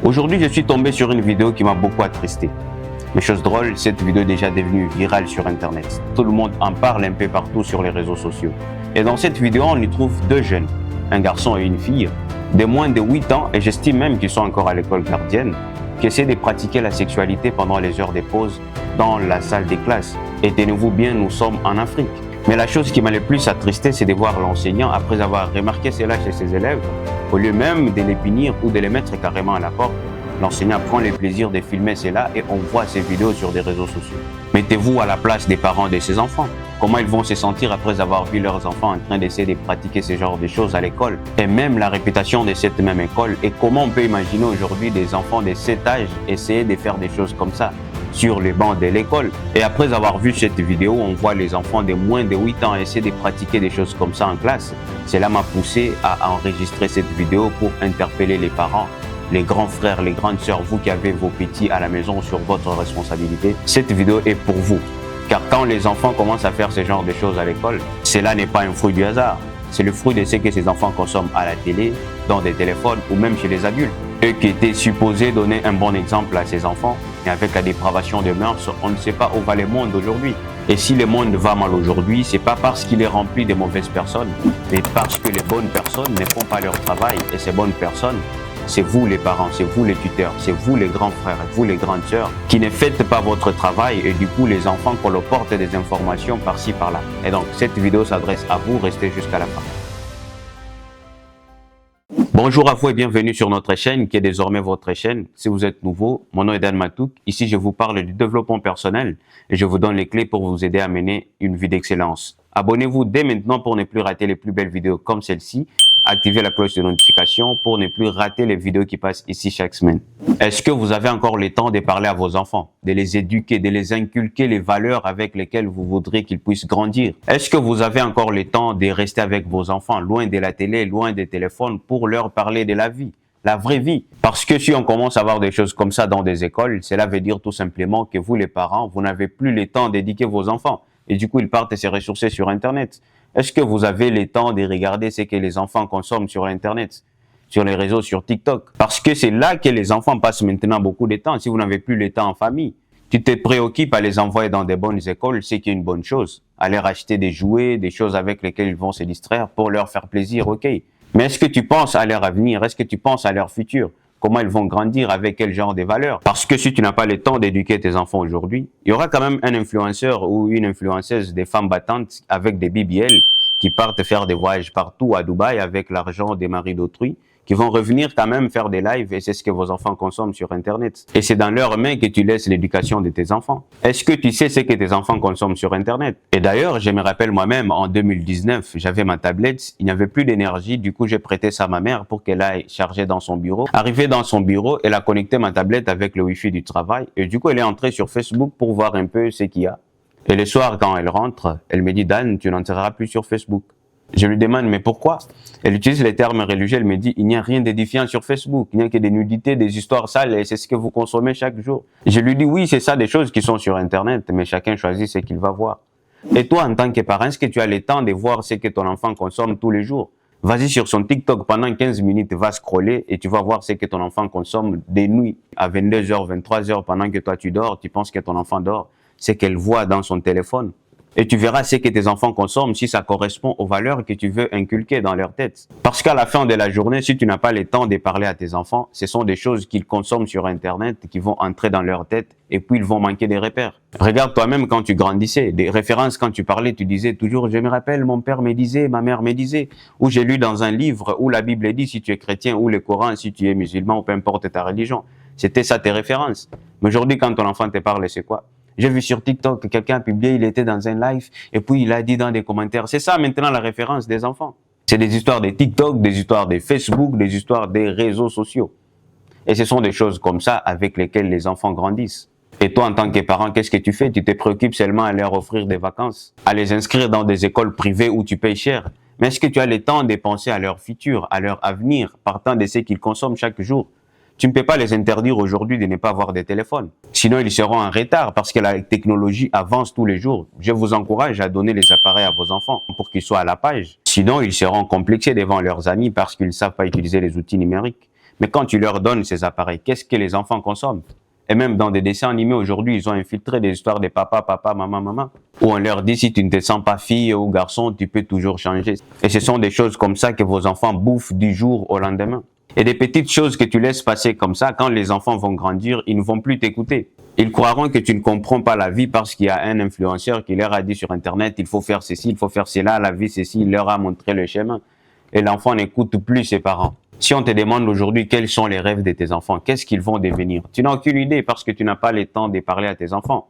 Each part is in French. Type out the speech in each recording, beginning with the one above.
Aujourd'hui, je suis tombé sur une vidéo qui m'a beaucoup attristé. Mais chose drôle, cette vidéo est déjà devenue virale sur Internet. Tout le monde en parle un peu partout sur les réseaux sociaux. Et dans cette vidéo, on y trouve deux jeunes, un garçon et une fille, de moins de 8 ans, et j'estime même qu'ils sont encore à l'école gardienne, qui essaient de pratiquer la sexualité pendant les heures de pause dans la salle des classes. Et tenez-vous bien, nous sommes en Afrique. Mais la chose qui m'a le plus attristé, c'est de voir l'enseignant, après avoir remarqué cela chez ses élèves, au lieu même de les punir ou de les mettre carrément à la porte, l'enseignant prend le plaisir de filmer cela et on voit ces vidéos sur des réseaux sociaux. Mettez-vous à la place des parents de ces enfants. Comment ils vont se sentir après avoir vu leurs enfants en train d'essayer de pratiquer ce genre de choses à l'école et même la réputation de cette même école. Et comment on peut imaginer aujourd'hui des enfants de cet âge essayer de faire des choses comme ça sur les bancs de l'école. Et après avoir vu cette vidéo, on voit les enfants de moins de 8 ans essayer de pratiquer des choses comme ça en classe. Cela m'a poussé à enregistrer cette vidéo pour interpeller les parents, les grands frères, les grandes sœurs, vous qui avez vos petits à la maison sur votre responsabilité. Cette vidéo est pour vous. Car quand les enfants commencent à faire ce genre de choses à l'école, cela n'est pas un fruit du hasard. C'est le fruit de ce que ces enfants consomment à la télé, dans des téléphones ou même chez les adultes. Eux qui étaient supposés donner un bon exemple à ces enfants, et avec la dépravation des mœurs, on ne sait pas où va le monde aujourd'hui. Et si le monde va mal aujourd'hui, c'est pas parce qu'il est rempli de mauvaises personnes, mais parce que les bonnes personnes ne font pas leur travail. Et ces bonnes personnes, c'est vous les parents, c'est vous les tuteurs, c'est vous les grands frères, vous les grandes sœurs, qui ne faites pas votre travail et du coup les enfants colportent des informations par-ci par-là. Et donc cette vidéo s'adresse à vous, restez jusqu'à la fin. Bonjour à vous et bienvenue sur notre chaîne qui est désormais votre chaîne. Si vous êtes nouveau, mon nom est Dan Matouk. Ici, je vous parle du développement personnel et je vous donne les clés pour vous aider à mener une vie d'excellence. Abonnez-vous dès maintenant pour ne plus rater les plus belles vidéos comme celle-ci. Activez la cloche de notification pour ne plus rater les vidéos qui passent ici chaque semaine. Est-ce que vous avez encore le temps de parler à vos enfants, de les éduquer, de les inculquer les valeurs avec lesquelles vous voudriez qu'ils puissent grandir? Est-ce que vous avez encore le temps de rester avec vos enfants, loin de la télé, loin des téléphones, pour leur parler de la vie, la vraie vie? Parce que si on commence à voir des choses comme ça dans des écoles, cela veut dire tout simplement que vous, les parents, vous n'avez plus le temps d'éduquer vos enfants. Et du coup, ils partent se ressourcer sur Internet. Est-ce que vous avez le temps de regarder ce que les enfants consomment sur Internet, sur les réseaux, sur TikTok? Parce que c'est là que les enfants passent maintenant beaucoup de temps. Si vous n'avez plus le temps en famille, tu te préoccupes à les envoyer dans des bonnes écoles, c'est qui est une bonne chose. À leur acheter des jouets, des choses avec lesquelles ils vont se distraire pour leur faire plaisir, ok. Mais est-ce que tu penses à leur avenir? Est-ce que tu penses à leur futur? Comment ils vont grandir, avec quel genre de valeurs? Parce que si tu n'as pas le temps d'éduquer tes enfants aujourd'hui, il y aura quand même un influenceur ou une influenceuse des femmes battantes avec des BBL qui partent faire des voyages partout à Dubaï avec l'argent des maris d'autrui, qui vont revenir quand même faire des lives et c'est ce que vos enfants consomment sur Internet. Et c'est dans leurs mains que tu laisses l'éducation de tes enfants. Est-ce que tu sais ce que tes enfants consomment sur Internet? Et d'ailleurs, je me rappelle moi-même, en 2019, j'avais ma tablette, il n'y avait plus d'énergie, du coup j'ai prêté ça à ma mère pour qu'elle aille charger dans son bureau. Arrivée dans son bureau, elle a connecté ma tablette avec le Wi-Fi du travail et du coup elle est entrée sur Facebook pour voir un peu ce qu'il y a. Et le soir, quand elle rentre, elle me dit « Dan, tu n'entreras plus sur Facebook ». Je lui demande, mais pourquoi? Elle utilise les termes religieux, elle me dit, il n'y a rien d'édifiant sur Facebook, il n'y a que des nudités, des histoires sales, et c'est ce que vous consommez chaque jour. Je lui dis, oui, c'est ça, des choses qui sont sur Internet, mais chacun choisit ce qu'il va voir. Et toi, en tant que parent, est-ce que tu as le temps de voir ce que ton enfant consomme tous les jours? Vas-y sur son TikTok pendant 15 minutes, va scroller et tu vas voir ce que ton enfant consomme des nuits à 22h, 23h, pendant que toi tu dors, tu penses que ton enfant dort, ce qu'elle voit dans son téléphone. Et tu verras ce que tes enfants consomment si ça correspond aux valeurs que tu veux inculquer dans leur tête. Parce qu'à la fin de la journée, si tu n'as pas le temps de parler à tes enfants, ce sont des choses qu'ils consomment sur Internet qui vont entrer dans leur tête et puis ils vont manquer des repères. Regarde toi-même quand tu grandissais, des références quand tu parlais, tu disais toujours « je me rappelle, mon père me disait, ma mère me disait » ou « j'ai lu dans un livre où la Bible dit si tu es chrétien ou le Coran si tu es musulman ou peu importe ta religion ». C'était ça tes références. Mais aujourd'hui, quand ton enfant te parle, c'est quoi? J'ai vu sur TikTok que quelqu'un a publié, il était dans un live et puis il a dit dans des commentaires. C'est ça maintenant la référence des enfants. C'est des histoires de TikTok, des histoires de Facebook, des histoires des réseaux sociaux. Et ce sont des choses comme ça avec lesquelles les enfants grandissent. Et toi, en tant que parent, qu'est-ce que tu fais? Tu te préoccupes seulement à leur offrir des vacances, à les inscrire dans des écoles privées où tu payes cher. Mais est-ce que tu as le temps de penser à leur futur, à leur avenir, partant de ce qu'ils consomment chaque jour? Tu ne peux pas les interdire aujourd'hui de ne pas avoir des téléphones. Sinon, ils seront en retard parce que la technologie avance tous les jours. Je vous encourage à donner les appareils à vos enfants pour qu'ils soient à la page. Sinon, ils seront complexés devant leurs amis parce qu'ils ne savent pas utiliser les outils numériques. Mais quand tu leur donnes ces appareils, qu'est-ce que les enfants consomment? Et même dans des dessins animés aujourd'hui, ils ont infiltré des histoires de papa, maman, où on leur dit si tu ne te sens pas fille ou garçon, tu peux toujours changer. Et ce sont des choses comme ça que vos enfants bouffent du jour au lendemain. Et des petites choses que tu laisses passer comme ça, quand les enfants vont grandir, ils ne vont plus t'écouter. Ils croiront que tu ne comprends pas la vie parce qu'il y a un influenceur qui leur a dit sur Internet, il faut faire ceci, il faut faire cela, la vie ceci, il leur a montré le chemin. Et l'enfant n'écoute plus ses parents. Si on te demande aujourd'hui quels sont les rêves de tes enfants, qu'est-ce qu'ils vont devenir? Tu n'as aucune idée parce que tu n'as pas le temps de parler à tes enfants.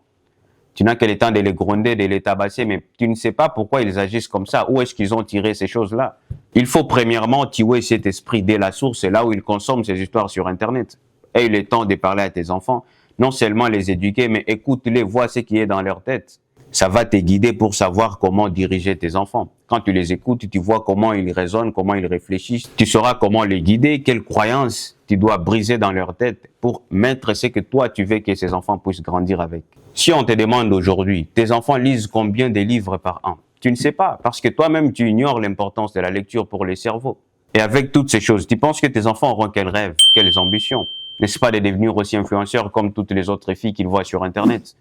Tu n'as que le temps de les gronder, de les tabasser, mais tu ne sais pas pourquoi ils agissent comme ça. Où est-ce qu'ils ont tiré ces choses-là? Il faut premièrement tuer cet esprit dès la source, c'est là où ils consomment ces histoires sur Internet. Aie le temps de parler à tes enfants, non seulement les éduquer, mais écoute-les, vois ce qui est dans leur tête. Ça va te guider pour savoir comment diriger tes enfants. Quand tu les écoutes, tu vois comment ils raisonnent, comment ils réfléchissent. Tu sauras comment les guider, quelles croyances tu dois briser dans leur tête pour mettre ce que toi tu veux que ces enfants puissent grandir avec. Si on te demande aujourd'hui, tes enfants lisent combien de livres par an? Tu ne sais pas, parce que toi-même tu ignores l'importance de la lecture pour les cerveaux. Et avec toutes ces choses, tu penses que tes enfants auront quels rêves, quelles ambitions? N'est-ce pas de devenir aussi influenceurs comme toutes les autres filles qu'ils voient sur Internet?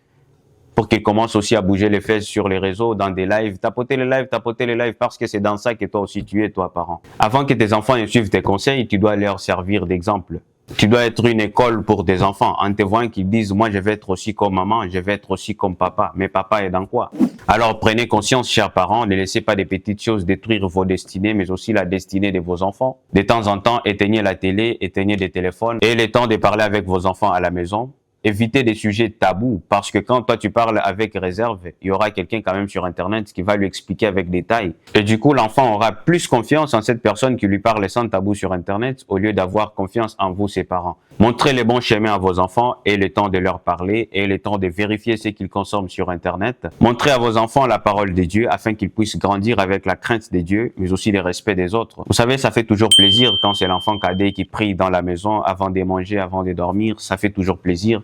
Pour qu'ils commencent aussi à bouger les fesses sur les réseaux, dans des lives, tapoter les lives, parce que c'est dans ça que toi aussi tu es, toi, parent. Avant que tes enfants ne suivent tes conseils, tu dois leur servir d'exemple. Tu dois être une école pour des enfants, en te voyant qu'ils disent, moi je vais être aussi comme maman, je vais être aussi comme papa. Mais papa est dans quoi? Alors prenez conscience, chers parents, ne laissez pas des petites choses détruire vos destinées, mais aussi la destinée de vos enfants. De temps en temps, éteignez la télé, éteignez les téléphones, et le temps de parler avec vos enfants à la maison. Évitez des sujets tabous, parce que quand toi tu parles avec réserve, il y aura quelqu'un quand même sur Internet qui va lui expliquer avec détail. Et du coup, l'enfant aura plus confiance en cette personne qui lui parle sans tabou sur Internet, au lieu d'avoir confiance en vous, ses parents. Montrez les bons chemins à vos enfants et le temps de leur parler et le temps de vérifier ce qu'ils consomment sur Internet. Montrez à vos enfants la parole de Dieu afin qu'ils puissent grandir avec la crainte des dieux, mais aussi le respect des autres. Vous savez, ça fait toujours plaisir quand c'est l'enfant cadet qui prie dans la maison avant de manger, avant de dormir. Ça fait toujours plaisir.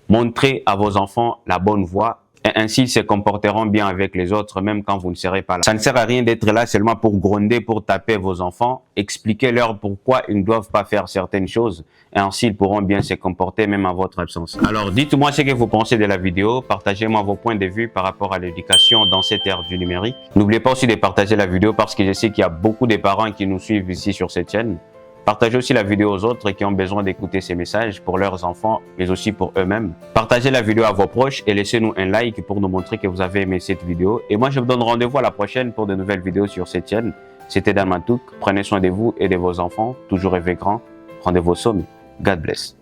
Montrez à vos enfants la bonne voie et ainsi ils se comporteront bien avec les autres même quand vous ne serez pas là. Ça ne sert à rien d'être là seulement pour gronder, pour taper vos enfants. Expliquez-leur pourquoi ils ne doivent pas faire certaines choses et ainsi ils pourront bien se comporter même en votre absence. Alors dites-moi ce que vous pensez de la vidéo, partagez-moi vos points de vue par rapport à l'éducation dans cette ère du numérique. N'oubliez pas aussi de partager la vidéo parce que je sais qu'il y a beaucoup de parents qui nous suivent ici sur cette chaîne. Partagez aussi la vidéo aux autres qui ont besoin d'écouter ces messages pour leurs enfants, mais aussi pour eux-mêmes. Partagez la vidéo à vos proches et laissez-nous un like pour nous montrer que vous avez aimé cette vidéo. Et moi, je vous donne rendez-vous à la prochaine pour de nouvelles vidéos sur cette chaîne. C'était Dan Matouk. Prenez soin de vous et de vos enfants. Toujours rêvez grand. Rendez-vous au sommet. God bless.